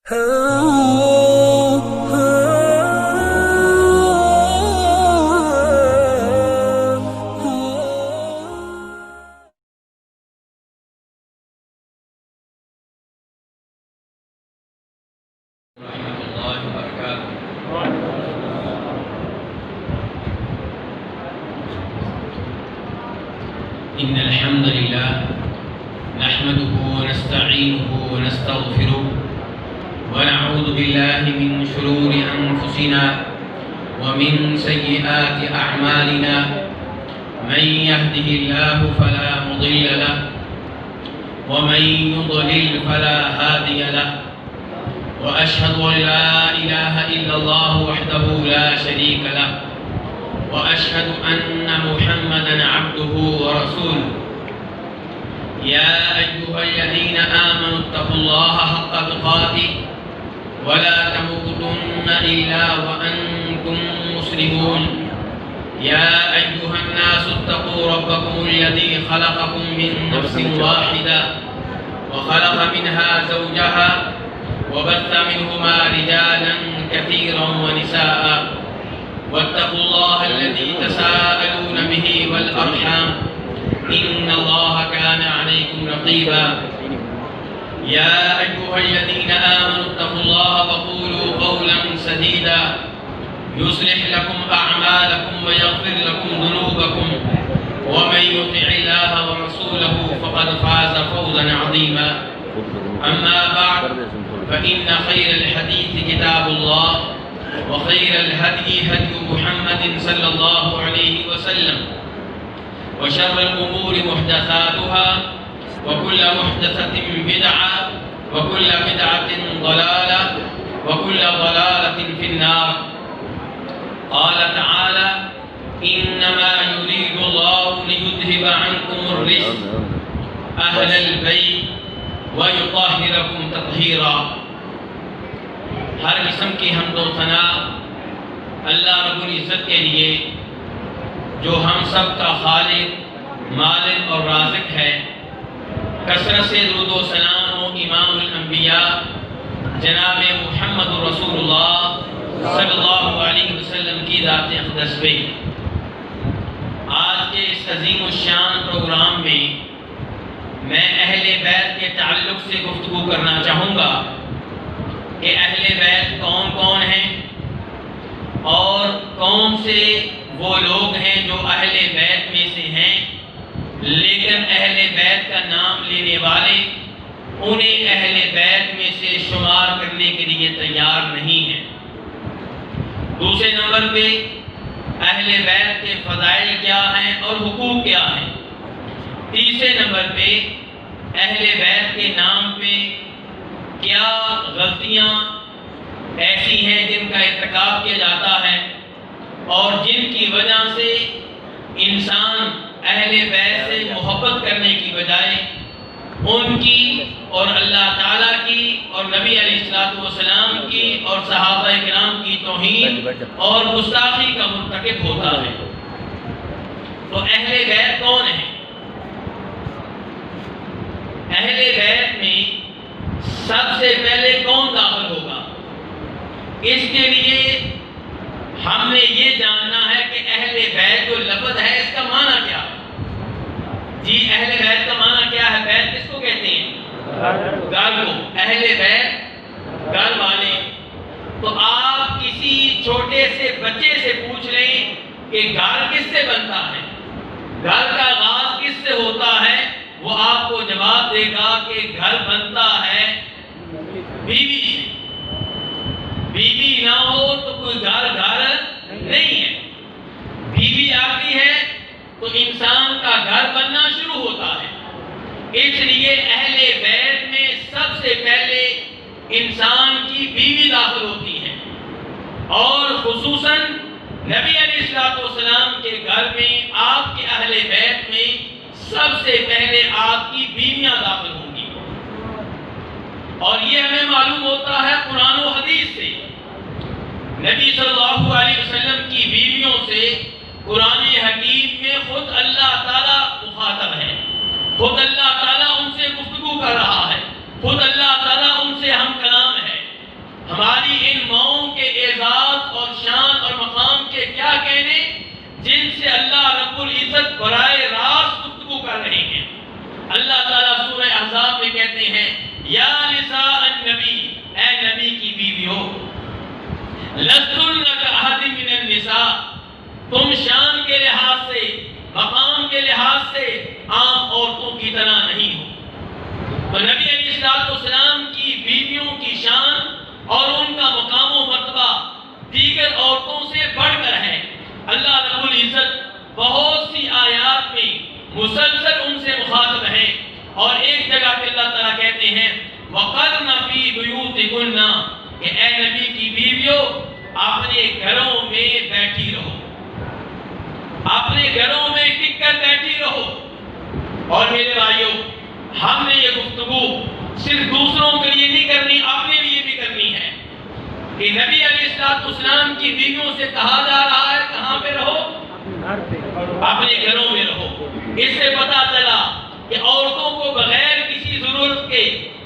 إن الحمد لله نحمده ونستعينه ونستغفره ونعوذ بالله من شرور أنفسنا ومن سيئات أعمالنا من يهده الله فلا مضل له ومن يضلل فلا هادي له وأشهد أن لا إله إلا الله وحده لا شريك له وأشهد أن محمدًا عبده ورسوله يا أيها الذين آمنوا اتقوا الله حق تقاته ولا تموتن إلا وأنتم مسلمون يا أيها الناس اتقوا ربكم الذي خلقكم من نفس واحدة وخلق منها زوجها وبث منهما رجالا كثيرا ونساء واتقوا الله الذي تساءلون به والأرحام إن الله كان عليكم رقيبا يا أيها الذين آمنوا اتقوا الله وقولوا قولا سديدا يصلح لكم أعمالكم ويغفر لكم ذنوبكم ومن يطع الله ورسوله فقد فاز فوزا عظيما أما بعد فإن خير الحديث كتاب الله وخير الهدي هدي محمد صلى الله عليه وسلم وشر الأمور محدثاتها وكل محدثة بدعة وكل بدعة ضلالة وكل ضلالة في النار قال تعالى إنما يريد الله ليذهب عنكم الرجس أهل البيت ويطهركم تطهيرا ہر قسم کی حمد و ثنا اللہ رب العزت کے لیے جو ہم سب کا خالق مالک اور رازق ہے۔ کثرت سے درود و سلام و امام الانبیاء جناب محمد رسول اللہ صلی اللہ علیہ وسلم کی ذات اقدس پہ۔ آج کے اس عظیم الشان پروگرام میں میں اہل بیت کے تعلق سے گفتگو کرنا چاہوں گا کہ اہل بیت کون کون ہیں اور کون سے وہ لوگ ہیں جو اہل بیت میں سے ہیں لیکن اہل بیت کا نام لینے والے انہیں اہل بیت میں سے شمار کرنے کے لیے تیار نہیں ہیں۔ دوسرے نمبر پہ اہل بیت کے فضائل کیا ہیں اور حقوق کیا ہیں۔ تیسرے نمبر پہ اہل بیت کے نام پہ کیا غلطیاں ایسی ہیں جن کا ارتکاب کیا جاتا ہے اور جن کی وجہ سے انسان اہل بیت سے محبت کرنے کی بجائے ان کی اور اللہ تعالیٰ کی اور نبی علیہ السلام کی اور صحابہ کرام کی توہین اور گستاخی کا مرتکب ہوتا ہے۔ تو اہل بیت کون ہیں؟ اہل بیت میں سب سے پہلے کون داخل ہوگا؟ اس کے لیے ہم نے یہ جاننا ہے کہ اہل بیت جو لفظ ہے اس کا معنی کیا ہے۔ جی اہل بیت کا معنی کیا ہے؟ بیت کس کو کہتے ہیں؟ گھر کو۔ اہل بیت گھر والے۔ تو آپ کسی چھوٹے سے بچے سے پوچھ لیں کہ گھر کس سے بنتا ہے، گھر کا آغاز کس سے ہوتا ہے، وہ آپ کو جواب دے گا کہ گھر بنتا ہے بیوی سے۔ بیوی نہ ہو تو کوئی گھر نہیں ہے۔ بیوی آتی ہے تو انسان کا گھر بننا شروع ہوتا ہے۔ اس لیے اہل بیت میں سب سے پہلے انسان کی بیوی داخل ہوتی ہے اور خصوصاً نبی علیہ السلام کے گھر میں آپ کے اہل بیت میں سب سے پہلے آپ کی بیویاں داخل ہوں گی۔ اور یہ ہمیں معلوم ہوتا ہے قرآن و حدیث سے۔ نبی صلی اللہ علیہ وسلم کی بیویوں سے قرآن حکیم میں خود اللہ تعالیٰ مخاطب ہے، خود اللہ تعالیٰ ان سے گفتگو کر رہا ہے، خود اللہ تعالیٰ ان سے ہم کلام ہے۔ العزت براہ راست گفتگو کر رہے ہیں۔ اللہ تعالیٰ سورہ احزاب میں کہتے ہیں یا نساء النبی، اے نبی کی بیویوں، لستن کأحد من النساء، تم شان کے لحاظ سے، مقام کے لحاظ سے عام عورتوں کی طرح نہیں ہو۔ تو نبی علیہ السلام کی بیویوں کی شان اور ان کا مقام و مرتبہ دیگر عورتوں سے بڑھ کر ہے۔ اللہ رب العزت بہت سی آیات میں مسلسل ان سے مخاطب ہے، اور ایک جگہ پہ اللہ تعالیٰ کہتے ہیں وَقَرْنَ فِي بُيُوتِكُنَّ، کہ اے نبی کی بیویوں اپنے گھروں میں بیٹھی رہو، اپنے گھروں میں ٹک کر بیٹھی رہو۔ اور میرے بھائیوں، ہم نے یہ گفتگو صرف دوسروں کے لیے نہیں کرنی، اپنے لیے بھی کرنی ہے کہ نبی علیہ السلام کی بیویوں سے کہا جا رہا ہے کہاں پہ رہو؟ اپنے گھروں میں رہو۔ اس سے پتہ چلا کہ عورتوں کو بغیر کسی ضرورت کے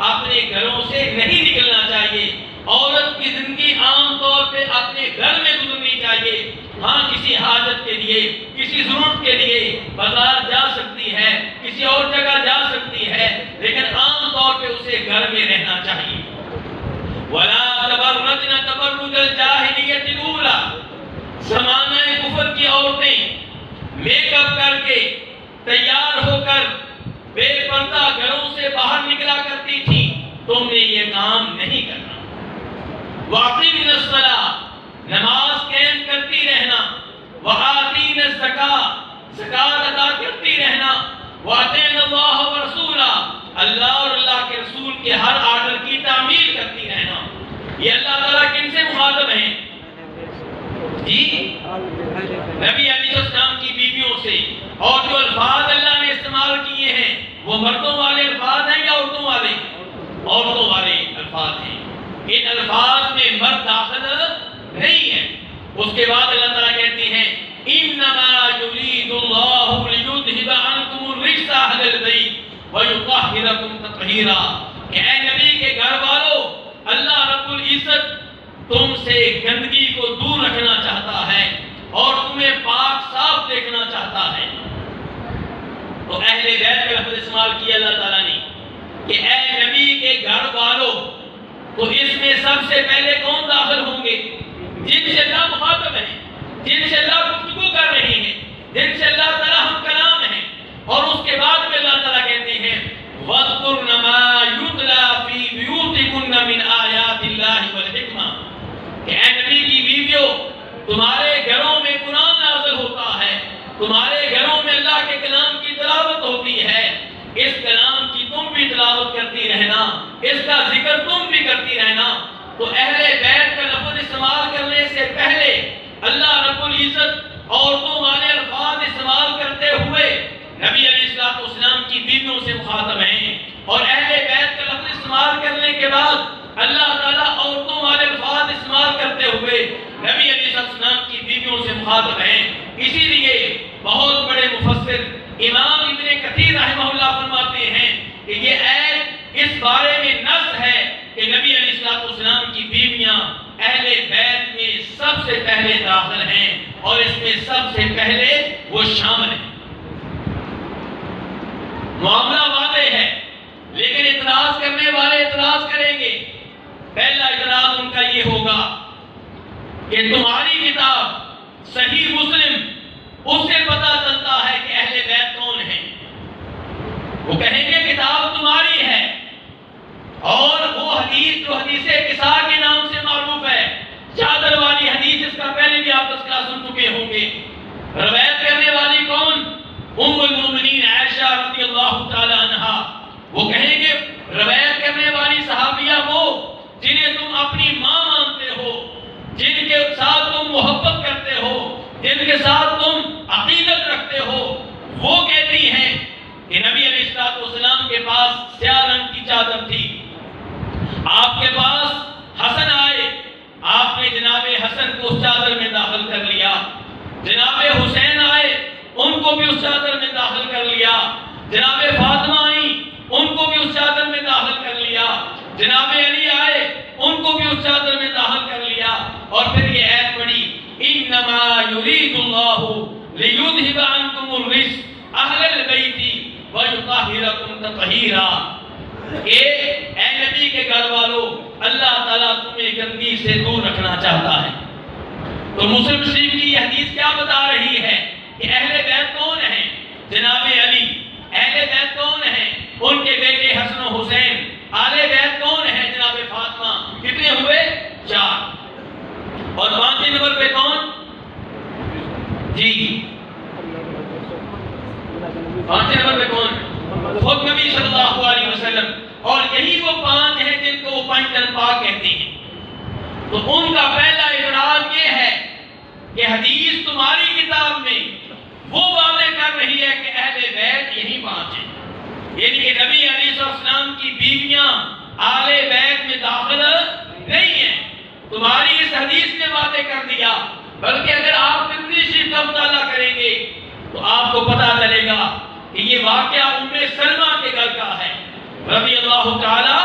اپنے گھروں سے نہیں نکلنا چاہیے۔ عورت کی زندگی عام طور پہ اپنے گھر میں گزرنی چاہیے۔ ہاں کسی حاجت کے لیے، کسی ضرورت کے لیے بازار جا سکتی ہے، کسی اور جگہ جا سکتی ہے، لیکن عام طور پہ اسے گھر میں رہنا چاہیے۔ وَلَا تَبَرَّجْنَ تَبَرُّجَ الْجَاهِلِيَّةِ الْأُولَىٰ، زمانہ کفر کی عورتیں میک اپ کر کے تیار ہو کر بے پردہ گھروں سے باہر نکلا کرتی تھی، تم نے یہ کام نہیں کرنا۔ وَأَقِمْنَ الصَّلَاةَ، نماز قائم کرتی رہنا۔ وَآتِينَ الزَّكَاةَ، زکات ادا کرتی رہنا۔ وَأَطِعْنَ اللَّهَ وَرَسُولَهُ، اللہ اور اللہ کے رسول کے ہر آرڈر کی تعمیل کرتی رہنا۔ یہ اللہ تعالیٰ کن سے مخاطب ہیں؟ جی نبی علیہ السلام کی بیویوں سے۔ اور جو الفاظ اللہ نے استعمال کیے ہیں وہ مردوں والے الفاظ ہیں یا عورتوں والے؟ عورتوں والے الفاظ ہیں۔ ان الفاظ میں مرد داخل نہیں ہے۔ اس کے بعد اللہ تعالیٰ کہتے ہیں انما یرید اللہ لیذھب عنکم الرجس اہل البیت ویطہرکم تطہیرا، کہ اے نبی کے گھر والوں، اللہ رب العزت تم سے گندگی کو دور رکھنا چاہتا ہے اور تمہیں پاک صاف دیکھنا چاہتا ہے۔ تو اہل بیت کا لفظ استعمال کیا اللہ تعالیٰ نے کہ اے نبی کے گھر والوں، تو اس میں سب سے پہلے کون داخل ہوں گے؟ جن سے اللہ مخاطب ہے، جن سے اللہ گفتگو کر رہے ہیں، جن سے اللہ تعالیٰ ہم کلام ہیں۔ اور اس کے بعد میں اللہ تعالیٰ کہتے ہیں وَاذْكُرْنَ مَا يُتْلَىٰ فِي بُيُوتِكُنَّ مِنْ آيَاتِ اللَّهِ وَالْحِكْمَةِ، کہ اے نبی کی بیویوں، تمہارے گھروں میں قرآن نازل ہوتا ہے، تمہارے گھروں میں اللہ کے کلام کی تلاوت ہوتی ہے، اس کلام کی تم بھی تلاوت کرتی رہنا، اس کا ذکر تم بھی کرتی رہنا۔ تو اہل بیت کا لفظ استعمال کرنے سے پہلے اللہ رب العزت عورتوں والے الفاظ استعمال کرتے ہوئے نبی علیہ السلام کی بیویوں سے مخاطب ہیں، اور اہل بیت کا لفظ استعمال کرنے کے بعد اللہ تعالیٰ عورتوں والے الفاظ استعمال کرتے ہوئے نبی علیہ السلام کی بیویوں سے مخاطب ہیں۔ اسی لیے بہت بڑے مفسر امام ابن کثیر رحمہ اللہ فرماتے ہیں کہ یہ آیت اس بارے میں نص ہے کہ نبی علیہ السلام کی بیویاں اہل بیت میں سب سے پہلے داخل ہیں، اور اس میں سب سے پہلے وہ شامل ہیں۔ معاملہ واضح ہے، لیکن اعتراض کرنے والے اعتراض کریں گے۔ پہلا اعتراض ان کا یہ ہوگا کہ تمہاری کتاب صحیح مسلم، اس سے پتہ چلتا ہے کہ اہل بیت کون ہیں۔ وہ کہیں گے کتاب تمہاری ہے، اور وہ حدیث جو حدیث کسا کے نام سے معروف ہے، چادر والی حدیث، اس کا پہلے بھی آپ تذکرہ سن چکے ہوں گے۔ روایت کرنے والی کون؟ ام المومنین عائشہ رضی اللہ تعالی عنہا۔ وہ کہیں گے روایت کرنے والی صحابیہ وہ جنہیں تم اپنی ماں مانتے ہو، جن کے ساتھ تم محبت کرتے ہو، جن کے ساتھ تم عقیدت رکھتے ہو، وہ کہتی ہیں کہ نبی علیہ السلام کے پاس سیاہ رنگ کی چادر تھی، آپ کے پاس حسن آئے، آپ نے جناب حسن کو اس چادر میں داخل کر لیا، جناب حسین آئے، ان کو بھی اس چادر میں داخل کر لیا، جناب فاطمہ آئیں، ان کو بھی اس چادر میں داخل کر لیا، جناب علی آئے، ان کو بھی اس چادر میں داخل کر لیا۔ اور پھر یہ آیت پڑھی انما یرید اللہ لیذھب عنکم لکم الرزق اہل البیت ویطہرکم تطہیرا، کہ اے نبی کے گھر والوں اللہ تعالیٰ تمہیں گندگی سے دور رکھنا چاہتا ہے۔ تو مسلم شریف کی یہ حدیث کیا بتا رہی ہے کہ اہل بیت کون ہیں؟ جناب علی۔ اہل بیت کون ہیں؟ ان کے بیٹے حسن و حسین۔ آل بیت کون ہیں؟ جناب فاطمہ۔ کتنے ہوئے؟ 4۔ اور 5 نمبر پہ کون؟ جی 5 نمبر پہ کون؟ خود نبی صلی اللہ علیہ وسلم۔ اور یہی وہ 5 ہیں جن کو وہ 5 پاک کہتے ہیں۔ تو ان کا پہلا اعتراض یہ ہے کہ حدیث تمہاری کتاب میں وہ واضح کر رہی ہے کہ اہل بیت یہی 5 ہیں، یعنی کہ نبی علیہ السلام کی بیویاں آل بیت میں داخل نہیں ہیں۔ تمہاری اس حدیث نے واضح کر دیا، بلکہ اگر آپ ترمذی شریف کا مطالعہ کریں گے تو آپ کو پتہ چلے گا کہ یہ واقعہ ام سلمہ کے گھر کا ہے رضی اللہ تعالی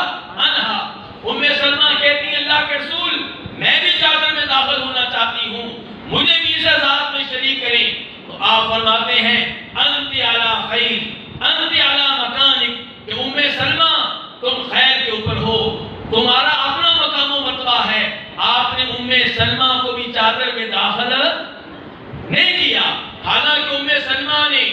عنہا۔ ام سلمہ کہتی ہیں اللہ کے رسول میں بھی چادر میں داخل ہونا چاہتی ہوں، مجھے بھی اس ذات میں شریک کریں۔ تو آپ فرماتے ہیں انت علی خیر، انت علی مکانک، کہ ام سلمہ تم خیر کے اوپر ہو، تمہارا اپنا مقام و مرتبہ ہے۔ آپ نے ام سلمہ کو بھی چادر میں داخل نہیں کیا، حالانکہ ام سلمہ نے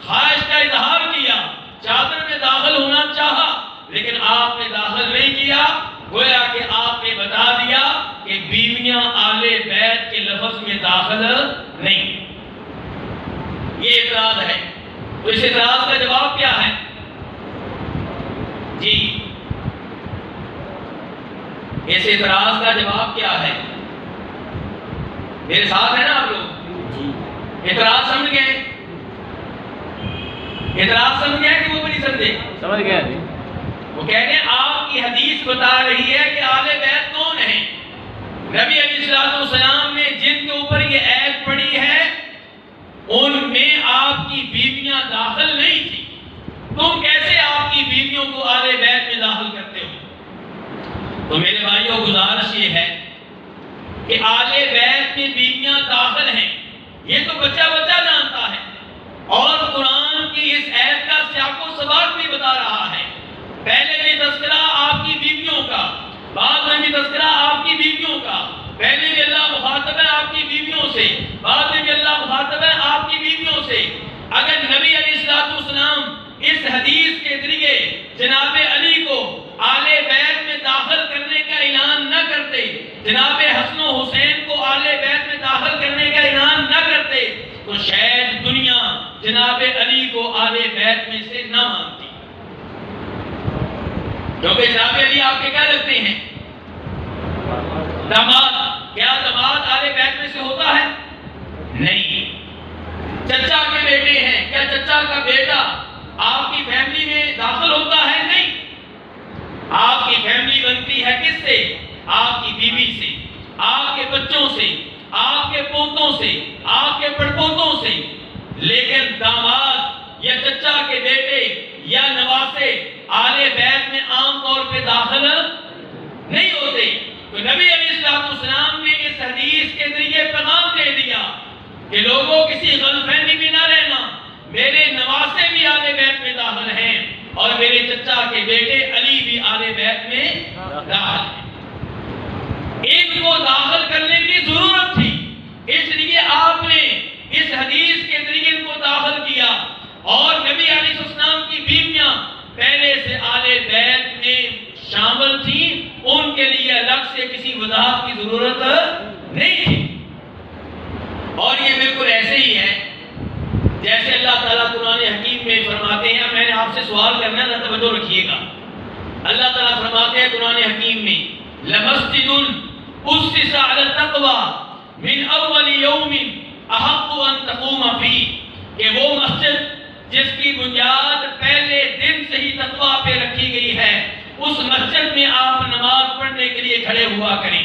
خواہش کا اظہار کیا، چادر میں داخل ہونا چاہا، لیکن آپ نے داخل نہیں کیا۔ گویا کہ آپ نے بتا دیا کہ بیویاں آل بیت کے لفظ میں داخل نہیں۔ یہ اعتراض ہے۔ تو اس اعتراض کا جواب کیا ہے؟ جی اس اعتراض کا جواب کیا ہے؟ میرے ساتھ ہیں نا آپ لوگ؟ اعتراض سمجھ گئے؟ اعتراض سمجھ گئے کہ وہ بھی نہیں سمجھے؟ سمجھ گیا جی۔ وہ کہتے ہیں آپ کی حدیث بتا رہی ہے کہ آل بیت کون ہیں؟ نبی علیہ السلام نے جن کے اوپر یہ ایت پڑھی ہے ان میں آپ کی بیویاں داخل نہیں تھی، تم کیسے آپ کی بیویوں کو آل بیت میں داخل کرتے ہو؟ تو میرے بھائیوں گزارش یہ ہے کہ آل بیت میں بیویاں داخل ہیں، یہ تو بچہ بچہ جانتا ہے، اور قرآن کی اس ایت کا سیاق و سباق بھی بتا رہا ہے۔ پہلے بھی تذکرہ آپ کی بیویوں کا، بعد میں بھی تذکرہ آپ کی بیویوں کا، پہلے بھی اللہ مخاطب ہے آپ کی بیویوں سے، بعد میں بھی اللہ مخاطب ہے آپ کی بیویوں سے۔ اگر نبی علیہ السلام اس حدیث کے ذریعے جناب علی کو آل بیت میں داخل کرنے کا اعلان نہ کرتے، جناب حسن و حسین کو آل بیت میں داخل کرنے کا اعلان نہ کرتے، تو شاید دنیا جناب علی کو آل بیت میں سے نہ مانتی، کیونکہ جناب علی آپ کے کیا لگتے ہیں؟ داماد۔ کیا داماد آل بیت میں سے ہوتا ہے؟ نہیں۔ چچا کے بیٹے ہیں، کیا چچا کا بیٹا آپ کی فیملی میں داخل ہوتا ہے؟ نہیں۔ آپ کی فیملی بنتی ہے کس سے؟ آپ کی بیوی سے، آپ کے بچوں سے، آپ کے پوتوں سے، آپ کے پڑپوتوں سے، لیکن داماد یا چچا کے بیٹے یا نواسے آل بیت میں عام طور پہ داخل نہیں ہوتے۔ تو نبی علیہ السلام نے اس حدیث کے ذریعے پیغام دے دیا کہ لوگوں کسی غلط فہمی میں نہ رہنا، میرے نواسے بھی آل بیت میں داخل ہیں اور میرے چچا کے بیٹے علی بھی آل بیت میں داخل ہیں۔ ان کو داخل کرنے کی ضرورت تھی، اس لیے آپ نے اس حدیث کے ذریعے ان کو داخل کیا، اور نبی علیہ السلام کی بیویاں پہلے سے آل بیت میں شامل تھیں، ان کے لیے الگ سے کسی وضاحت کی ضرورت نہیں تھی۔ اور یہ بالکل ایسے ہی ہے جیسے اللہ تعالیٰ قرآن حکیم میں فرماتے ہیں، میں نے آپ سے سوال کرنا ہے، توجہ رکھیے گا۔ اللہ تعالیٰ فرماتے ہیں قرآن حکیم میں لَمَسْجِدٌ أُسِّسَ عَلَى التَّقْوَى مِنْ أَوَّلِ يَوْمٍ أَحَقُّ أَن تَقُومَ فِيهِ، کہ وہ مسجد جس کی بنیاد پہلے دن سے ہی تقویٰ پہ رکھی گئی ہے، اس مسجد میں آپ نماز پڑھنے کے لیے کھڑے ہوا کریں۔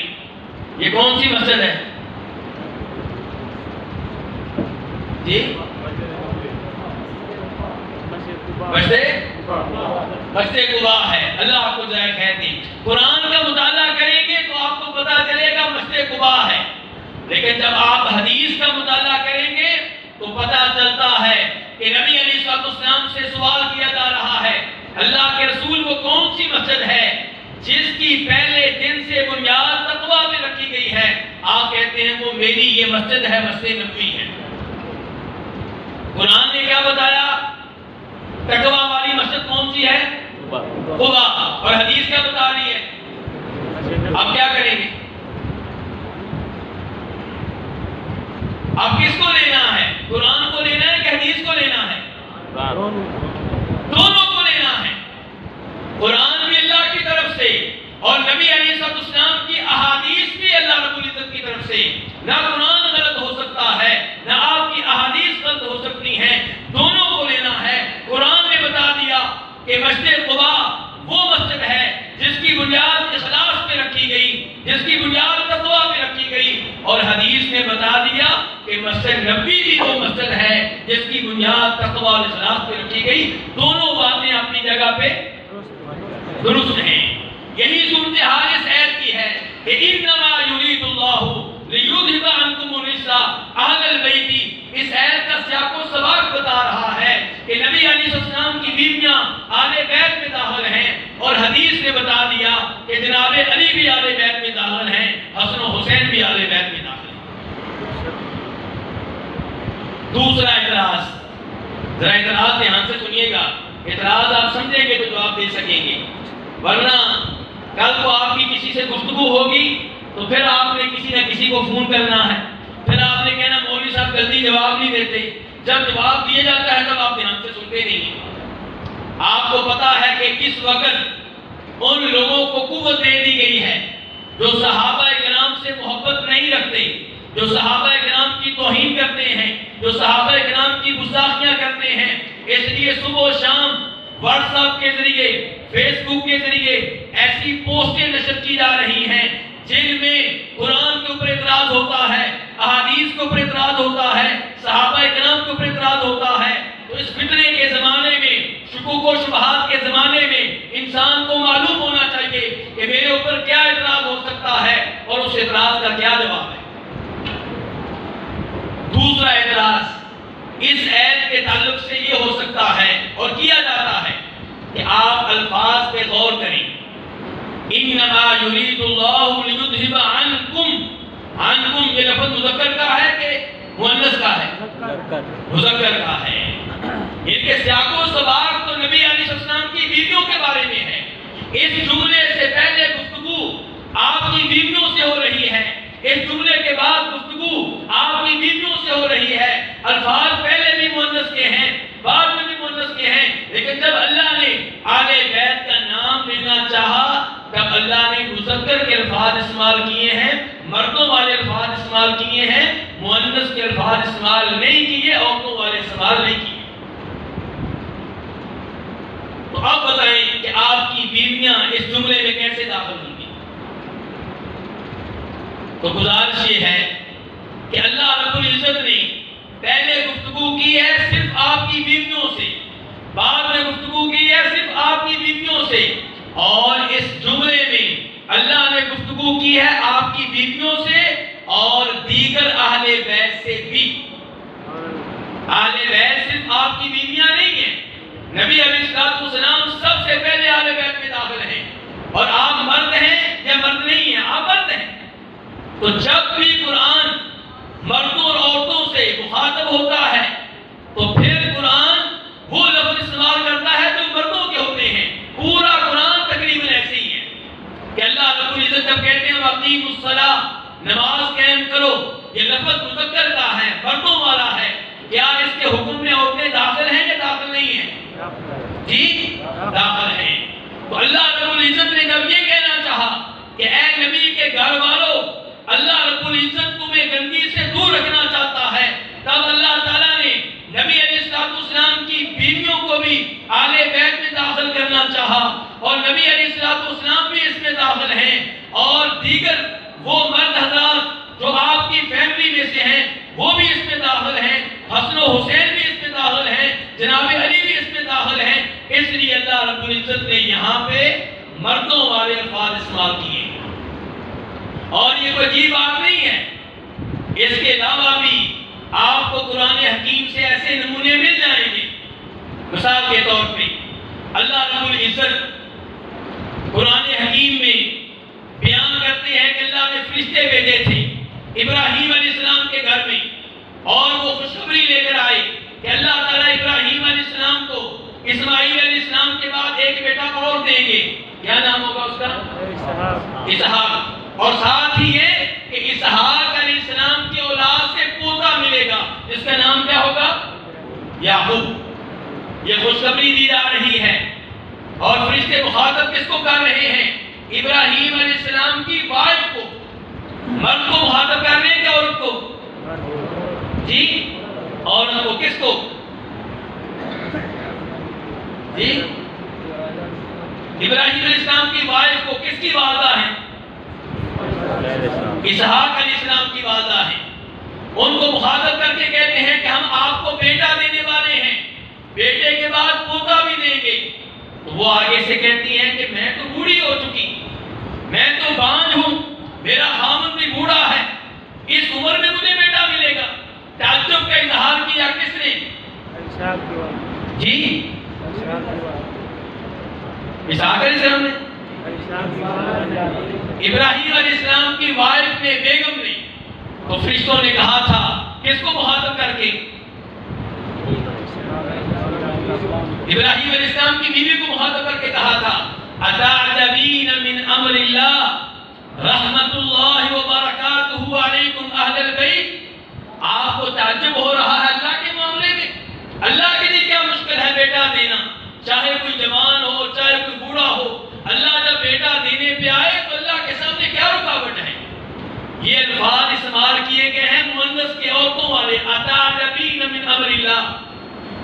یہ کون سی مسجد ہے؟ جی مسجد قباء ہے۔ اللہ آپ کو جائے خیر دے۔ قرآن کا مطالعہ کریں گے تو آپ کو پتا چلے گا مسجد قباء ہے، لیکن جب آپ حدیث کا مطالعہ کریں گے تو پتا چلتا ہے کہ نبی علیہ السلام سے سوال کیا جا رہا ہے اللہ کے رسول وہ کون سی مسجد ہے جس کی پہلے دن سے بنیاد تقویٰ میں رکھی گئی ہے؟ آپ کہتے ہیں وہ میری یہ مسجد ہے، مسجد نبوی ہے۔ قرآن نے کیا بتایا؟ تقویٰ والی مسجد کون سی ہے؟ قباء۔ اور حدیث کیا بتا رہی ہے؟ اب کیا کریں گے؟ اب کس کو لینا ہے؟ قرآن کو لینا ہے کہ حدیث کو لینا ہے؟ دونوں کو لینا ہے۔ قرآن بھی اللہ کی طرف سے اور نبی علیہ السلام کی احادیث بھی اللہ رب العزت کی طرف سے۔ نہ قرآن غلط ہو سکتا ہے نہ آپ کی احادیث غلط ہو سکتی ہیں، دونوں کو لینا ہے۔ قرآن نے بتا دیا کہ مسجد قباء وہ مسجد ہے جس کی بنیاد اخلاص پہ رکھی گئی، جس کی بنیاد تقویٰ پہ رکھی گئی، اور حدیث نے بتا دیا کہ مسجد نبوی بھی وہ مسجد ہے جس کی بنیاد تقویٰ اور اخلاص پہ رکھی گئی۔ دونوں باتیں اپنی جگہ پہ درست ہیں۔ یہی صورتحال اس آیت کی ہے کہ انما یرید اللہ لیذھب عنکم الرجس اہل البیت۔ اس آیت کا سیاق و سباق بتا رہا ہے کہ نبی علیہ السلام کی بیویاں آل بیت میں داخل ہیں، اور حدیث نے بتا دیا کہ جناب علی بھی آل بیت میں داخل ہیں، حسن و حسین بھی آل بیت میں داخل ہیں۔ دوسرا اعتراض، ذرا اعتراض دھیان سے سنیے گا، اعتراض آپ سمجھیں گے تو جواب دے سکیں گے، ورنہ کل کو آپ کی کسی سے گفتگو ہوگی تو پھر آپ نے کسی نہ کسی کو فون کرنا ہے، پھر آپ نے کہنا مولوی صاحب جلدی جواب نہیں دیتے۔ جب جواب دیا جاتا ہے تب آپ دھیان سے سنتے نہیں۔ آپ کو پتا ہے کہ کس وقت ان لوگوں کو قوت دے دی گئی ہے جو صحابہ کرام سے محبت نہیں رکھتے، جو صحابہ کرام کی توہین کرتے ہیں، جو صحابہ کرام کی گستاخیاں کرتے ہیں۔ اس لیے صبح و شام واٹس ایپ کے ذریعے، فیس بک کے ذریعے ایسی پوسٹیں نشر کی جا رہی ہیں جن میں قرآن کے اوپر اعتراض ہوتا ہے، احادیث کے اوپر اعتراض ہوتا ہے، صحابہ کرام کے اوپر اعتراض ہوتا ہے۔ تو اس فتنے کے زمانے میں، شکوک و شبہات کے زمانے میں انسان کو معلوم ہونا چاہیے کہ میرے اوپر کیا اعتراض ہو سکتا ہے اور اس اعتراض کا کیا جواب ہے۔ دوسرا اعتراض اس آیت کے تعلق سے یہ ہو سکتا ہے اور کیا جاتا ہے کہ آپ الفاظ پہ غور کریں۔ انما یرید اللہ لیذھب عنکم، عنکم یہ لفظ مذکر کا ہے کہ مؤنث کا ہے؟ مذکر کا ہے۔ ان کے سیاق و سباق تو نبی علیہ السلام کی بیویوں کے بارے میں ہے۔ اس جملے سے پہلے گفتگو آپ کی بیویوں سے ہو رہی ہے، اس جملے کے بعد گفتگو آپ کی بیویوں سے ہو رہی ہے۔ الفاظ پہلے بھی مؤنث کے ہیں، بعد میں بھی مؤنث کے ہیں، لیکن جب اللہ نے آل بیت کا نام لینا چاہا تب اللہ نے مذکر کے الفاظ استعمال کیے ہیں، مردوں والے الفاظ استعمال کیے ہیں، مؤنث کے الفاظ استعمال نہیں کیے، عورتوں والے استعمال نہیں کیے۔ تو اب بتائیں کہ آپ کی بیویاں اس جملے میں کیسے داخل ہوں گی؟ تو گزارش یہ ہے کہ اللہ رب العزت نے پہلے گفتگو کی ہے صرف آپ کی بیویوں سے، بعد میں گفتگو کی ہے صرف آپ کی بیویوں سے، اور اس جملے میں اللہ نے گفتگو کی ہے آپ کی بیویوں سے اور دیگر اہل بیت سے بھی۔ اہل بیت صرف آپ کی بیویاں نہیں ہیں، نبی علیہ السلام سب سے پہلے اہل بیت میں داخل ہیں، اور آپ مرد ہیں یا مرد نہیں ہیں؟ آپ مرد ہیں۔ تو جب بھی قرآن مردوں اور عورتوں سے مخاطب ہوتا ہے تو پھر قرآن وہ لفظ استعمال کرتا ہے جو مردوں کے ہوتے ہیں۔ پورا قرآن تقریباً ایسے ہی ہے کہ اللہ رب العزت جب کہتے ہیں وَأَقِیمُوا الصَّلَاةَ، نماز قائم کرو، یہ لفظ مذکر کا ہے، مردوں والا ہے۔ کیا اس کے حکم میں عورتیں داخل ہیں یا داخل نہیں ہیں؟ جی داخل ہیں۔ تو اللہ رب العزت نے جب یہ کہنا چاہا کہ اے نبی کے گھر والوں، اللہ رب العزت تمہیں گندگی سے دور رکھنا چاہتا ہے، تب اللہ تعالیٰ نے نبی علیہ السلام کی بیویوں کو بھی آل بیت میں داخل کرنا چاہا، اور نبی علیہ السلام بھی اس میں داخل ہیں، اور دیگر وہ مرد حضرات جو آپ کی فیملی میں سے ہیں وہ بھی اس میں داخل ہیں، حسن و حسین بھی اس میں داخل ہیں، جناب علی بھی اس میں داخل ہیں۔ اس لیے اللہ رب العزت نے یہاں پہ مردوں والے الفاظ استعمال کیے ہیں، اور یہ کوئی عجیب بات نہیں ہے۔ اس کے علاوہ بھی آپ کو قرآن حکیم سے ایسے نمونے مل جائیں گے. مثال کے طور پہ اللہ رب العزت قرآن حکیم میں بیان کرتے ہیں کہ اللہ نے فرشتے بھیجے تھے ابراہیم علیہ السلام کے گھر میں، اور وہ خوشخبری لے کر آئے کہ اللہ تعالیٰ ابراہیم علیہ السلام کو اسماعیل علیہ السلام کے بعد ایک بیٹا اور دیں گے. کیا نام ہوگا اس کا؟ اسحاق. اور ساتھ ہی یہ کہ اسحاق علیہ السلام کی اولاد سے پوتا ملے گا جس کا نام کیا ہوگا؟ یعقوب. یہ خوشخبری دی جا رہی ہے. اور فرشتے مخاطب کس کو کر رہے ہیں؟ ابراہیم علیہ السلام کی وائف کو. مرد کو مخاطب کر رہے ہیں کہ عورت کو؟ جی عورت کو. کس کو؟ جی ابراہیم علیہ السلام کی وائف کو. کس کی والدہ ہیں؟ اسحاق علیہ السلام کی والدہ ہیں. ان کو مخاطب کر کے کہتے ہیں کہ ہم آپ کو بیٹا دینے والے ہیں، بیٹے کے بعد پوتا بھی دیں گے. تو وہ آگے سے کہتی ہیں کہ میں تو بوڑھی ہو چکی، میں تو بانجھ ہوں، میرا خامد بھی بوڑھا ہے، اس عمر میں مجھے بیٹا ملے گا. تعجب کا اظہار کیا کس نے؟ جی اسحاق علیہ السلام نے. ابراہیم علیہ السلام کی وائف نے، بیگم نے. تو فرشتوں نے کہا تھا کس کو مخاطب کر کے؟ ابراہیم علیہ السلام کی بیوی کو مخاطب کر کے کہا تھا اتعجبین من امر اللہ رحمت اللہ وبرکاتہ علیکم اہل البیت. آپ کو تعجب ہو رہا ہے اللہ کے معاملے میں؟ اللہ کے لیے کیا مشکل ہے بیٹا دینا؟ چاہے کوئی جوان ہو چاہے کوئی بوڑھا ہو، اللہ جب بیٹا دینے پہ آئے تو اللہ کے سامنے کیا رکاوٹ ہے؟ یہ الفاظ استعمال کیے گئے ہیں مؤنث کے عورتوں والے، اتعجبین من امر اللہ.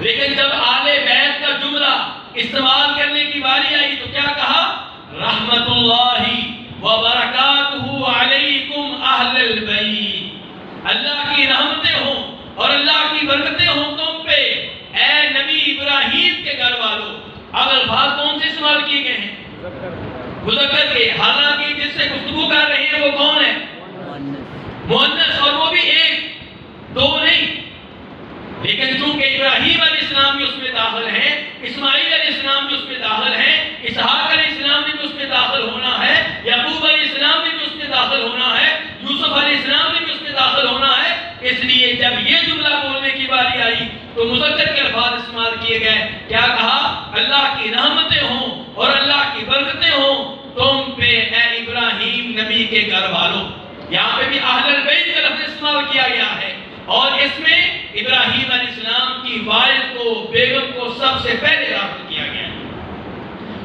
لیکن جب آل بیت کا جملہ استعمال کرنے کی باری آئی تو کیا کہا؟ رحمت اللہ وبرکاتہ علیکم اہل البیت. اللہ کی رحمتیں ہوں اور اللہ کی برکتیں ہوں تم پہ اے نبی ابراہیم کے گھر والوں. اب الفاظ کون سے استعمال کیے گئے ہیں؟ مذکر کے. حالانکہ جس سے گفتگو کر رہے ہیں وہ کون ہے؟ مؤنث، اور وہ بھی ایک دو نہیں. لیکن چونکہ ابراہیم علیہ السلام بھی اس میں داخل ہیں، اسماعیل علیہ السلام بھی اس میں داخل ہیں، اسحاق علیہ السلام نے بھی اس میں داخل ہونا ہے، یعقوب علیہ السلام نے بھی اس میں داخل ہونا ہے، یوسف علیہ السلام نے بھی اس میں داخل ہونا ہے. اس لیے جب یہ جملہ بولنے کی باری آئی تو مذکر کے الفاظ استعمال کیے گئے. کیا کہا؟ اللہ کی رحمتیں ہوں اور اللہ کی برکتیں ہوں تم پہ اے ابراہیم نبی کے گھر والوں. یہاں پہ بھی اہل البیت کا لفظ استعمال کیا گیا ہے، اور اس میں ابراہیم علیہ السلام کی وائف کو، بیگم کو سب سے پہلے داخل کیا گیا.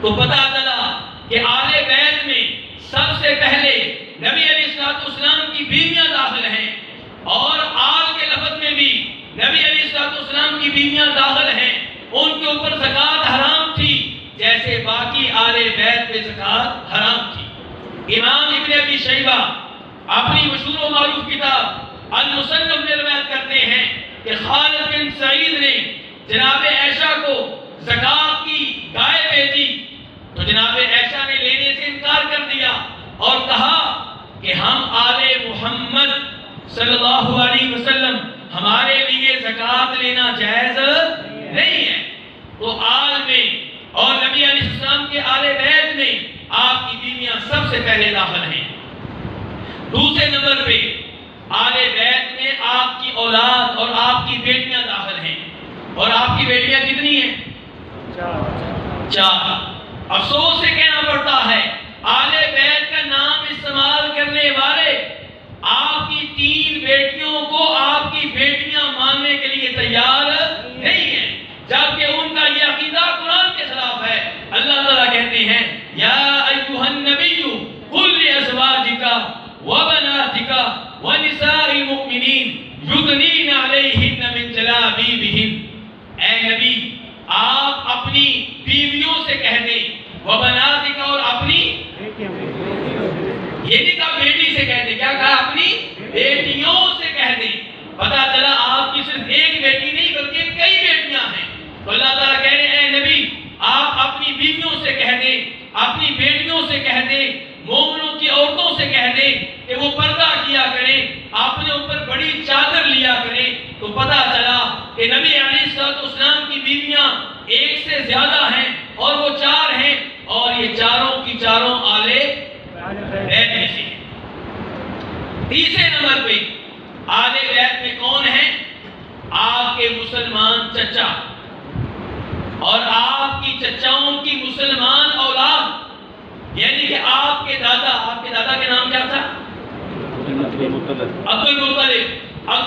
تو پتہ چلا کہ آل بیت میں سب سے پہلے نبی علیہ السلام کی بیویاں داخل ہیں، اور آل کے لفظ میں بھی نبی علیہ السلام کی بیویاں داخل ہیں. ان کے اوپر زکوٰۃ حرام تھی جیسے باقی آل بیت پہ زکوٰۃ حرام تھی. امام ابن ابی شیبہ اپنی مشہور و معروف کتاب المصنف میں روایت کرتے ہیں کہ خالد بن سعید نے جناب عائشہ کو زکوٰۃ کی گائے بھیجی تو جناب عائشہ نے لینے سے انکار کر دیا اور کہا کہ ہم آل محمد صلی اللہ علیہ وسلم، ہمارے لیے زکوٰۃ لینا جائز نہیں ہے. تو آل میں اور نبی علیہ السلام کے آل بیت میں آپ کی بیویاں سب سے پہلے داخل ہیں. دوسرے نمبر پہ آل بیت میں آپ کی اولاد اور آپ کی بیٹیاں داخل ہیں. اور آپ کی بیٹیاں کتنی ہیں؟ 4. افسوس سے کہنا پڑتا ہے آل بیت کا نام استعمال کرنے والے آپ کی 3 بیٹیوں کو آپ کی بیٹیاں ماننے کے لیے تیار نہیں ہیں، جبکہ ان کا یہ عقیدہ قرآن کے خلاف ہے. اللہ تعالیٰ کہتے ہیں یا ایھا النبی قل لازواجک وبناتک ونساء المؤمنین یدنین علیہن من جلابیبہن. اے نبی آپ اپنی بیویوں سے کہہ دیں، وبناتک اور اپنی، یہ نہیں کہا بیٹی سے کہہ دیں، کیا کہا؟ اپنی بیٹیوں سے کہہ دیں. پتا چلا آپ کی صرف ایک بیٹی نہیں بلکہ کئی بیٹیاں ہیں. تو اللہ تعالیٰ کہہ رہے ہیں اے نبی آپ اپنی بیویوں سے کہہ دیں، اپنی بیٹیوں سے کہہ دیں، مومنوں کی عورتوں سے کہہ دیں کہ وہ پردہ کیا کریں, اپنے اوپر بڑی چادر لیا کریں. تو پتہ چلا کہ نبی علیہ السلام کی بیویاں ایک سے زیادہ ہیں اور وہ 4 ہیں, اور یہ چاروں کی چاروں آل بیت میں سے ہیں. تیسرے نمبر پہ آل بیت میں کون ہیں؟ آپ کے مسلمان چچا اور آپ کی چچاؤں کی مسلمان اولاد, یعنی کہ آپ کے دادا کے نام کیا تھا؟ عبد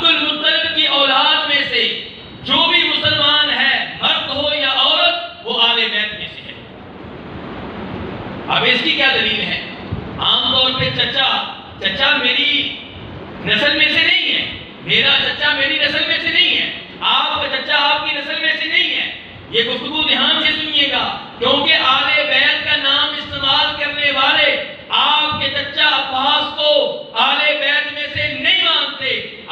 المطلب کی اولاد میں سے جو بھی مسلمان ہے, مرد ہو یا عورت, وہ آل بیت میں سے ہے. اب اس کی کیا دلیل ہے؟ عام طور پہ چچا میری نسل میں سے نہیں ہے, میرا چچا میری نسل میں سے نہیں ہے, آپ کا چچا آپ کی نسل میں سے نہیں ہے. یہ گفتگو دھیان سے سنیے گا, کیونکہ آل بیت کا نام استعمال کرنے والے آپ کے چچا عباس کو آل بیت میں سے نہیں مانتے,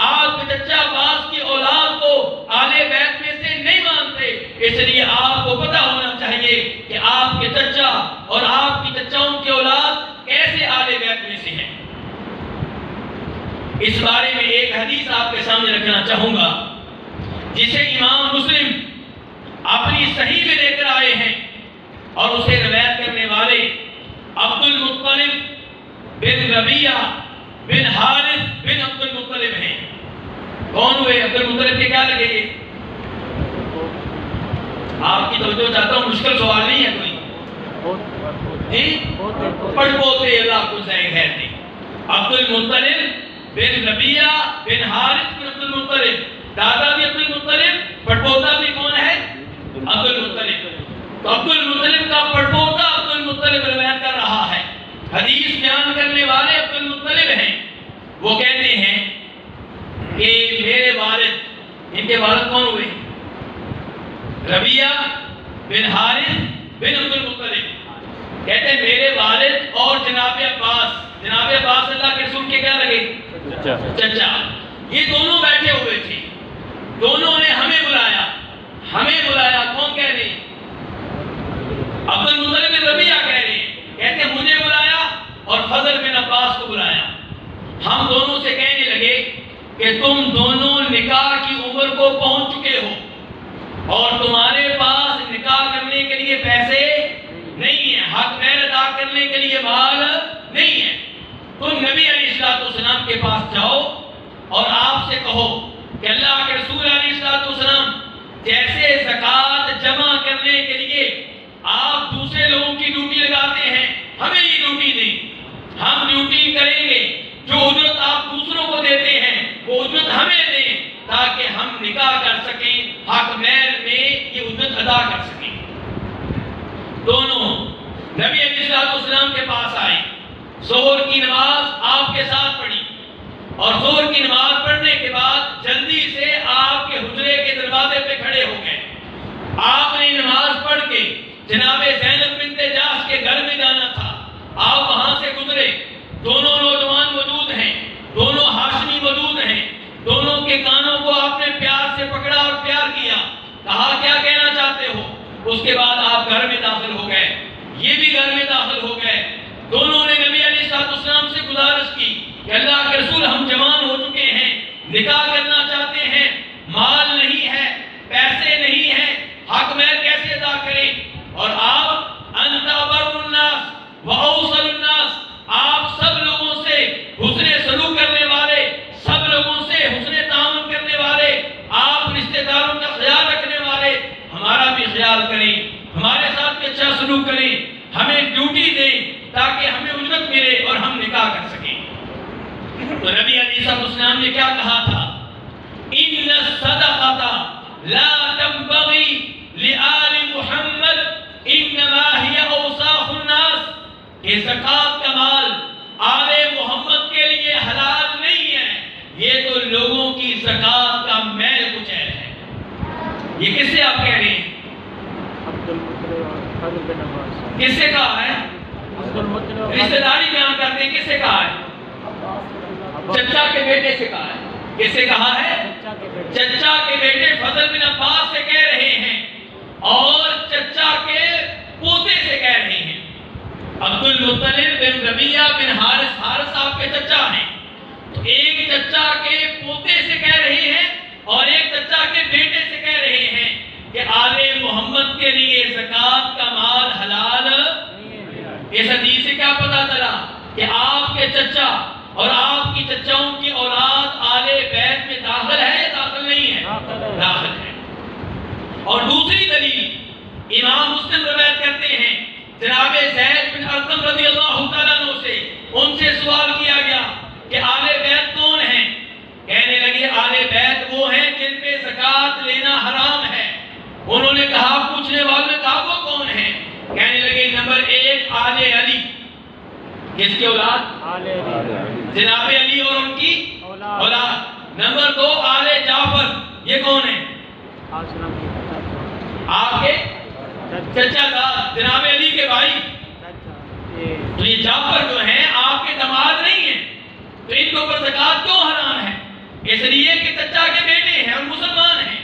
آپ کے چچا عباس کی اولاد کو آل بیت میں سے نہیں مانتے. اس لیے آپ کو پتہ ہونا چاہیے کہ آپ کے چچا اور آپ کی چچاؤں کی اولاد کیسے آل بیت میں سے ہیں. اس بارے میں ایک حدیث آپ کے سامنے رکھنا چاہوں گا, جسے امام مسلم اپنی صحیح میں لے کر آئے ہیں, اور اسے روایت کرنے والے عبد المطلب بن ربیہ بن حارث بن عبد المطلب ہیں. کون ہوئے عبد المطلب کے؟ کیا لگے یہ؟ آپ کی توجہ چاہتا ہوں, مشکل سوال نہیں ہے کوئی جی. پڑپوتے اللہ کو زائے خیر دے. عبد المطلب بن ربیہ بن حارث بن عبد المطلب, دادا بھی عبد المطلب, پڑپوتا بھی کون ہے؟ عبد المطلب. تو عبد المطلب کا پڑپوتا عبد المطلب روایت کر رہا ہے. حدیث بیان کرنے والے عبد المطلب ہیں. وہ کہتے ہیں کہ میرے والد, ان کے والد کون ہوئے؟ ربیہ بن حارث بن عبد المطلب. کہتے ہیں میرے والد اور جناب عباس اللہ کے رسول کے کیا لگے؟ چچا. یہ دونوں بیٹھے ہوئے تھے, دونوں نے ہمیں بلایا. کون کہہ رہے ہیں؟ عبد المطلب بن ربیہ کہہ رہے ہیں. کہتے ہیں مجھے بلایا اور فضل بن عباس کو بلایا. ہم دونوں سے کہنے لگے کہ تم دونوں نکاح کی عمر کو پہنچ چکے ہو اور تمہارے پاس نکاح کرنے کے لیے پیسے نہیں ہیں, حق مہر ادا کرنے کے لیے مال نہیں ہے. تم نبی علیہ السلام کے پاس جاؤ اور آپ سے کہو کہ اللہ کے رسول علیہ السلام جیسے زکوٰۃ جمع کرنے کے لیے آپ دوسرے لوگوں کی ڈیوٹی لگاتے ہیں, ہمیں یہ ڈیوٹی دیں, ہم ڈیوٹی کریں گے. جو اجرت آپ دوسروں کو دیتے ہیں وہ اجرت ہمیں دیں تاکہ ہم نکاح کر سکیں, حق مہر میں یہ اجرت ادا کر سکیں. دونوں نبی علیہ السلام کے پاس آئے, ظہر کی نماز آپ کے ساتھ پڑھی, اور ظہر کی نماز پڑھنے کے بعد جلدی سے آپ کے حجرے کے دروازے پہ کھڑے ہو گئے. آپ نے نماز پڑھ کے جناب زینب بنت جاش کے گھر میں جانا تھا, آپ وہاں سے گزرے. دونوں نوجوان موجود ہیں, دونوں ہاشمی موجود ہیں, دونوں کے کانوں کو آپ نے پیار سے پکڑا اور پیار کیا, کہا کیا کہنا چاہتے ہو. اس کے بعد آپ گھر میں داخل ہو گئے, یہ بھی گھر میں داخل ہو گئے. دونوں نے نبی علیہ السلام سے گزارش کی کہ اللہ کے رسول ہم جوان ہو چکے ہیں, نکاح کرنا چاہتے ہیں, مال نہیں ہے, پیسے نہیں ہیں, حق مہر کیسے ادا کریں. اور آپ انت بر الناس و اوصل الناس, آپ سب لوگوں سے حسن سلوک کرنے والے, سب لوگوں سے حسن تعامل کرنے والے, آپ رشتہ داروں کا خیال رکھنے والے, ہمارا بھی خیال کریں, ہمارے ساتھ بھی اچھا سلوک کریں, ہمیں ڈیوٹی دیں تاکہ ہمیں اجرت ملے اور ہم نکاح کر سکیں. تو نبی علیہ السلام نے کیا کہا تھا؟ ان الصدقۃ لا تنبغی لآل محمد انما هي اوصاف الناس, کہ زکوٰۃ کا مال آل محمد کے لیے حلال نہیں ہے, یہ تو لوگوں کی زکوٰۃ کا میل کچیل ہے. یہ کس سے آپ کہہ رہے ہیں؟ کس سے کہا ہے؟ رشتہ داری بیان کرتے ہیں, کس سے کہا ہے؟ چچا کے بیٹے سے کہا ہے. کس سے کہا ہے؟ چچا کے بیٹے فضل بن عباس سے کہہ رہے ہیں اور چچا کے پوتے سے کہہ رہے ہیں. عبد المطلب بن ربیہ بن حارث آپ کے چچا ہیں. تو ایک کے پوتے سے کہہ رہے ہیں اور ایک چچا کے بیٹے سے کہہ رہے ہیں کہ آل محمد کے لیے زکوٰۃ کا مال حلال۔ اس حدیث سے کیا پتا چلا کہ آپ کے چچا اور آپ کی چچاؤں کی اولاد آل بیت میں داخل ہے یا داخل نہیں ہے؟ داخل ہے۔ اور دوسری دلیل امام مسلم روایت کرتے ہیں جناب زید بن ارقم رضی اللہ تعالیٰ عنہ سے، ان سے سوال کیا گیا کہ آل بیت کون ہیں؟ کہنے لگے آل بیت وہ ہیں جن پہ زکوٰۃ لینا حرام ہے۔ انہوں نے کہا، پوچھنے والوں نے کہا وہ کون ہیں؟ کہنے لگے نمبر 1 آل علی۔ کس کی اولاد؟ جناب علی اور ان کی اولاد۔ نمبر 2 آل جعفر، یہ کون ہیں؟ آپ کے چچا زاد، جناب علی کے بھائی۔ تو یہ جعفر جو ہیں آپ کے داماد نہیں ہیں، تو ان کے اوپر زکوٰۃ کیوں حرام ہے؟ اس لیے کہ چچا کے بیٹے ہیں اور مسلمان ہیں۔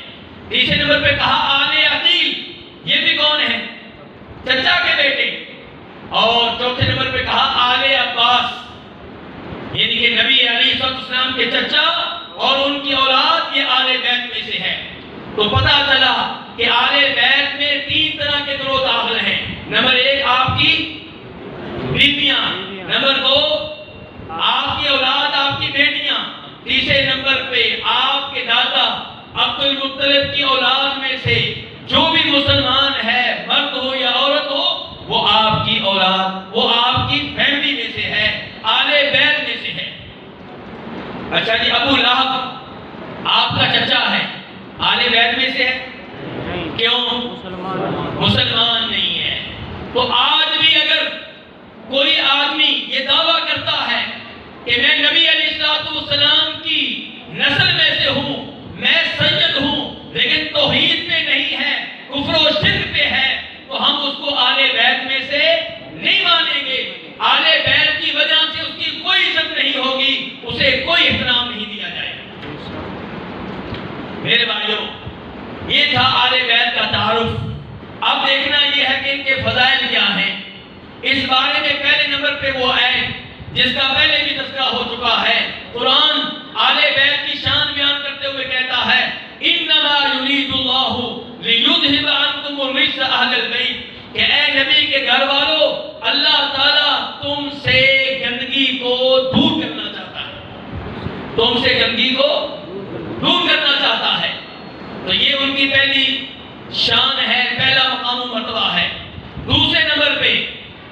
تیسرے نمبر پہ کہا آل عقیل، یہ بھی کون ہے؟ چچا کے بیٹے۔ اور چوتھے نمبر پہ کہا آل عباس، یعنی کہ نبی علیہ السلام کے چچا اور ان کی اولاد، یہ آل بیت میں سے ہے۔ تو پتہ چلا کہ آل بیت میں 3 طرح کے گروہ داخل ہیں۔ نمبر 1 آپ کی بیویاں، نمبر 2 آپ کی اولاد، آپ کی بیٹیاں، تیسرے نمبر پہ آپ کے دادا عبد المطلب کی اولاد میں سے جو بھی مسلمان ہے، مرد ہو یا عورت ہو، وہ آپ کی اولاد، وہ آپ کی فیملی میں سے ہے، آل بیت میں سے ہے۔ اچھا جی، ابو لہب آپ کا چچا ہے، آل بیت میں سے ہے؟ کیوں؟ مسلمان نہیں ہے۔ تو آج بھی اگر کوئی آدمی یہ دعویٰ کرتا ہے کہ میں نبی علیہ السلام کی نسل میں سے ہوں، میں سید ہوں، لیکن توحید پہ نہیں ہے، کفر و شرک پہ ہے، تو ہم اس کو آل بیت میں سے نہیں مانیں گے۔ آل بیت کی وجہ سے اس کی کوئی عزت نہیں ہوگی، اسے کوئی احترام نہیں دیا جائے گا۔ میرے بھائیوں، یہ تھا آل بیت کا تعارف۔ اب دیکھنا یہ ہے کہ ان کے فضائل کیا ہیں۔ اس بارے میں پہلے نمبر پہ وہ آیت جس کا پہلے بھی تذکرہ ہو چکا ہے، قرآن آل بیت کی شان بیان کرتے ہوئے کہتا ہے انما یرید اللہ لیذھب عنکم الرجس اہل البیت، کہ اے نبی کے گھر والوں، اللہ تعالیٰ تم سے گندگی کو دور کرنا چاہتا ہے، تم سے گندگی کو دور کرنا چاہتا ہے۔ تو یہ ان کی پہلی شان ہے، پہلا مقام و مرتبہ ہے۔ دوسرے نمبر پہ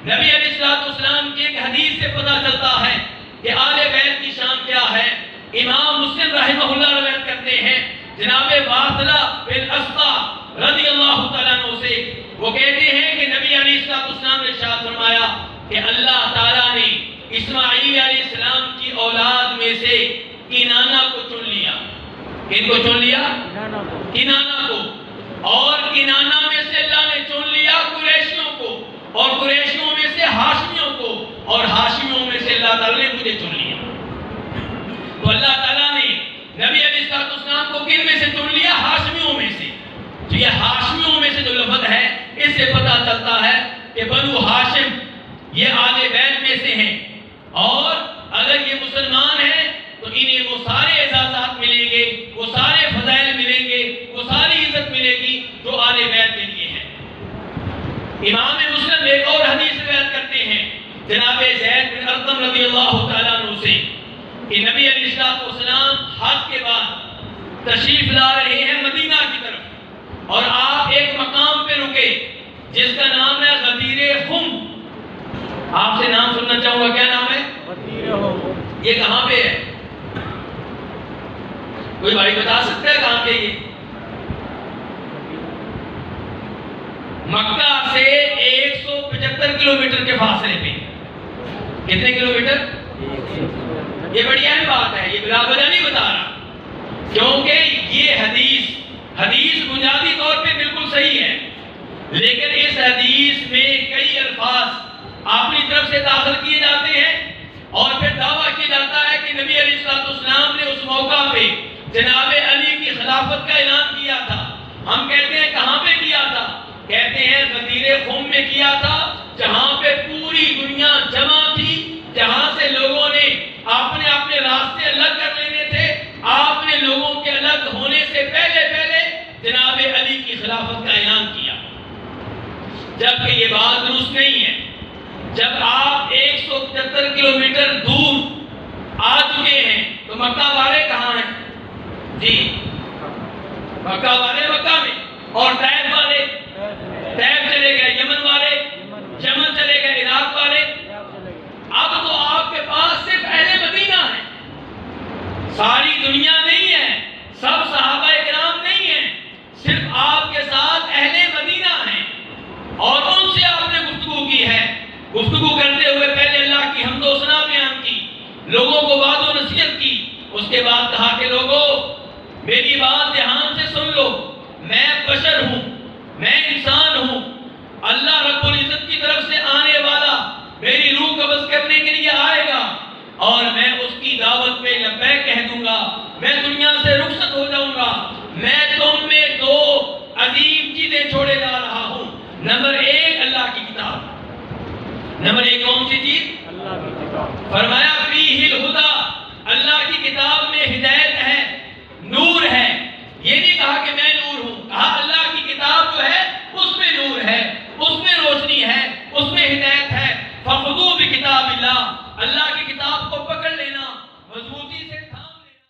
نبی علیہ السلام کی ایک حدیث سے پتہ چلتا ہے کہ آل بیت کی شان کیا ہے۔ امام مسلم رحمہ اللہ روایت کرتے ہیں جناب واصلہ بن اسقا رضی اللہ تعالیٰ عنہ سے، وہ کہتے ہیں کہ نبی علیہ السلام نے ارشاد فرمایا کہ اللہ تعالیٰ نے اسماعیل علیہ السلام کی اولاد میں سے کنانہ کو چن لیا۔ کن کو چن لیا؟ کنانہ کو۔ اور کنانہ میں سے اللہ نے چن لیا قریشیوں کو، اور قریشیوں میں سے ہاشمیوں کو، اور ہاشمیوں میں سے اللہ تعالیٰ نے مجھے چن لیا۔ تو اللہ تعالیٰ نے نبی علیہ السلام کو کن میں سے چن لیا؟ ہاشمیوں میں سے۔ تو یہ ہاشمیوں میں سے جو لفظ ہے، اس سے پتہ چلتا ہے کہ بنو ہاشم یہ آل بیت میں سے ہیں، اور اگر یہ مسلمان ہیں تو انہیں وہ سارے اعزازات ملیں گے، وہ سارے فضائل ملیں گے، وہ ساری عزت ملے گی جو آل بیت کے لیے ہے۔ امام مسلم ایک اور حدیث روایت کرتے ہیں جناب زید بن ارقم رضی اللہ تعالیٰ عنہ سے کہ نبی علیہ السلام حج کے بعد تشریف لا رہے ہیں مدینہ کی طرف، اور آپ ایک مقام پہ رکے جس کا نام ہے غدیر خم۔ آپ سے نام سننا چاہوں گا، کیا نام ہے؟ غدیر خم۔ یہ کہاں پہ ہے؟ کوئی بھائی بتا سکتا ہے کہاں پہ یہ؟ مکہ سے 175 کلومیٹر کے فاصلے پہ۔ کتنے کلومیٹر؟ یہ بڑی اہم بات ہے، یہ بلا وجہ نہیں بتا رہا، کیونکہ یہ حدیث بنیادی طور پہ بالکل صحیح ہے، لیکن اس حدیث میں کئی الفاظ اپنی طرف سے داخل کیے جاتے ہیں، اور پھر دعویٰ کیا جاتا ہے کہ نبی علیہ السلام نے اس موقع پہ جناب علی کی خلافت کا اعلان کیا تھا۔ ہم کہتے ہیں کہاں پہ کیا تھا؟ کہتے ہیں غدیر خم میں کیا تھا، جہاں پہ پوری دنیا جمع تھی، جہاں سے لوگوں نے اپنے آپ نے راستے الگ کر لینے تھے، آپ نے لوگوں کے الگ ہونے سے پہلے جناب علی کی خلافت کا اعلان کیا، جبکہ یہ بات درست نہیں ہے۔ جب آپ 175 کلومیٹر دور آ چکے ہیں تو مکہ والے کہاں ہیں؟ جی مکہ والے مکہ میں، اور طائف والے طائف چلے گئے، یمن والے یمن چلے گئے، عراق والے اب تو آپ کے پاس صرف اہل مدینہ ہے، ساری دنیا نہیں ہے، سب صحابہ کرام نہیں ہیں، صرف آپ کے ساتھ اہل مدینہ ہیں، اور ان سے آپ نے گفتگو کی ہے۔ گفتگو کرتے ہوئے پہلے اللہ کی حمد و ثنا بیان کی، لوگوں کو وعظ و نصیحت کی، اس کے بعد کہا کہ لوگوں میری بات دھیان سے سن لو، میں بشر ہوں، میں انسان ہوں، اللہ رب العزت کی طرف سے آنے والا میری روح قبض کرنے کے لیے آئے گا، اور میں اس کی دعوت پہ لبیک کہہ دوں گا، میں دنیا سے رخصت ہو جاؤں گا۔ میں تم میں دو عظیم چیزیں چھوڑے جا رہا ہوں، نمبر ایک اللہ کی کتاب، نمبر ایک کون سی چیز؟ اللہ کی کتاب۔ فرمایا